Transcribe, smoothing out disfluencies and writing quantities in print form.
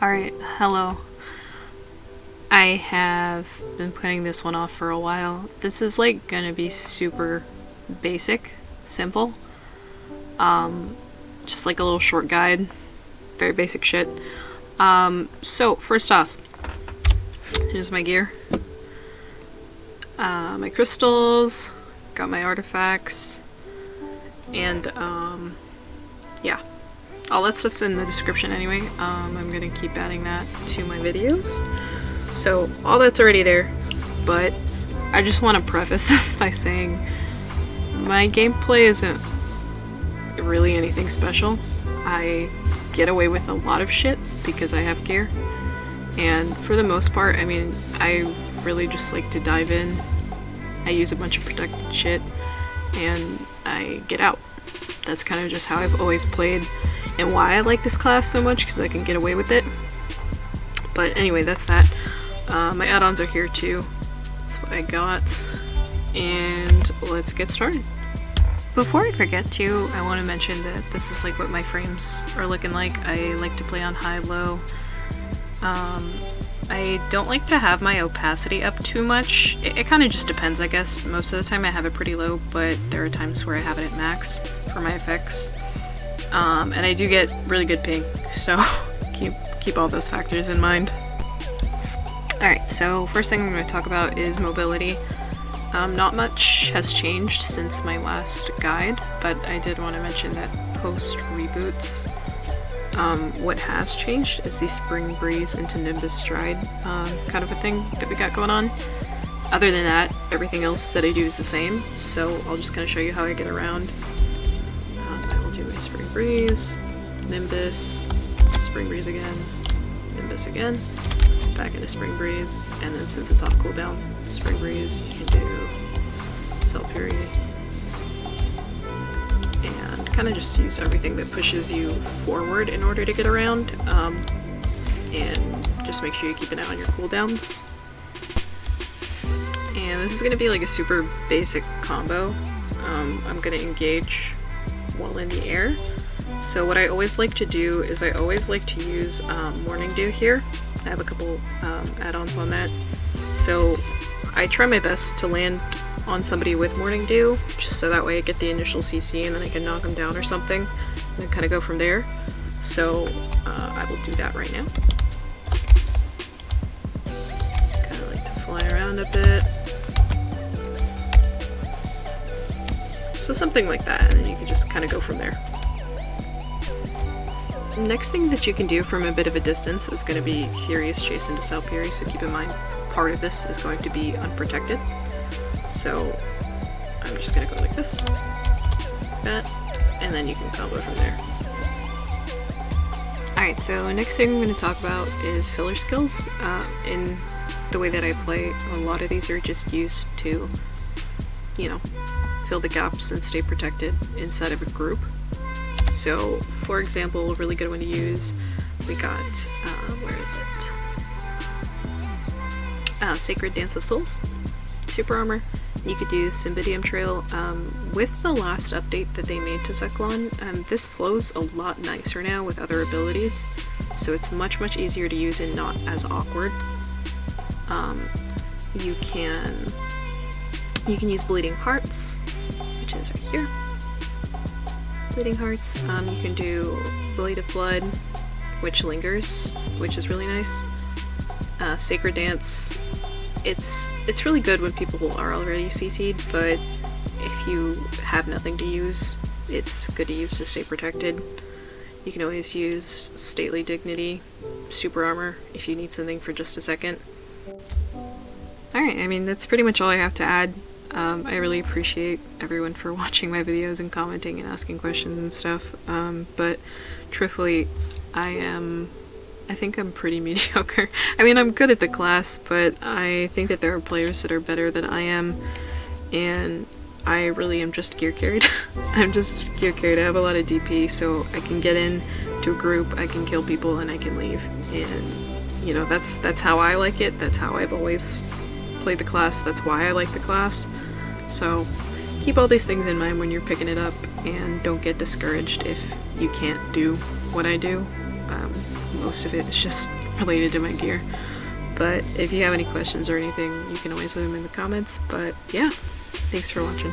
Alright, hello. I have been putting this one off for a while. This is like gonna be super basic, simple. Just like a little short guide. Very basic shit. So first off, here's my gear. My crystals, got my artifacts, and yeah. All that stuff's in the description anyway. I'm gonna keep adding that to my videos. So all that's already there, but I just want to preface this by saying my gameplay isn't really anything special. I get away with a lot of shit because I have gear, and for the most part, I mean, I really just like to dive in. I use a bunch of protected shit, and I get out. That's kind of just how I've always played, and why I like this class so much, because I can get away with it. But anyway, that's that. My add-ons are here too. That's what I got. And let's get started. Before I forget to, I want to mention that this is like what my frames are looking like. I like to play on high-low. I don't like to have my opacity up too much. It kind of just depends, I guess. Most of the time I have it pretty low, but there are times where I have it at max for my effects. And I do get really good ping, so keep all those factors in mind. Alright, so first thing I'm going to talk about is mobility. Not much has changed since my last guide, but I did want to mention that post-reboots, what has changed is the Spring Breeze into Nimbus Stride kind of a thing that we got going on. Other than that, everything else that I do is the same, so I'll just kind of show you how I get around. I will do my Spring Breeze, Nimbus, Spring Breeze again, Nimbus again, back into Spring Breeze, and then since it's off cooldown, Spring Breeze, you can do Self-Fury, and kind of just use everything that pushes you forward in order to get around, and just make sure you keep an eye on your cooldowns. And this is going to be like a super basic combo. I'm going to engage while in the air. So what I always like to do is I always like to use Morning Dew here. I have a couple add-ons on that. So I try my best to land on somebody with Morning Dew, just so that way I get the initial CC and then I can knock them down or something, and then kind of go from there. So I will do that right now. Kind of like to fly around a bit. So something like that, and then you can just kind of go from there. Next thing that you can do from a bit of a distance is going to be Furious Chase into Self-Fury, so keep in mind part of this is going to be unprotected. So I'm just going to go like this, like that, and then you can combo from there. Alright, so next thing I'm going to talk about is filler skills. In the way that I play, a lot of these are just used to, you know, fill the gaps and stay protected inside of a group. So, for example, a really good one to use, we got, where is it? Sacred Dance of Souls, Super Armor. You could use Cymbidium Trail. With the last update that they made to Succ Lahn, this flows a lot nicer now with other abilities, so it's much easier to use and not as awkward. You can use Bleeding Hearts, which is right here. Bleeding Hearts. You can do Blade of Blood, which lingers, which is really nice. Sacred Dance. It's really good when people are already CC'd, but if you have nothing to use, it's good to use to stay protected. You can always use Stately Dignity, Super Armor, if you need something for just a second. Alright, I mean, that's pretty much all I have to add. I really appreciate everyone for watching my videos and commenting and asking questions and stuff, but truthfully, I think I'm pretty mediocre. I mean, I'm good at the class, but I think that there are players that are better than I am, and I really am just gear carried. I'm just gear carried. I have a lot of DP, so I can get in to a group, I can kill people, and I can leave, and you know, that's how I like it. That's how I've always played the class. That's why I like the class. So keep all these things in mind when you're picking it up, and don't get discouraged if you can't do what I do. most of it is just related to my gear. But if you have any questions or anything, you can always leave them in the comments. But yeah, thanks for watching.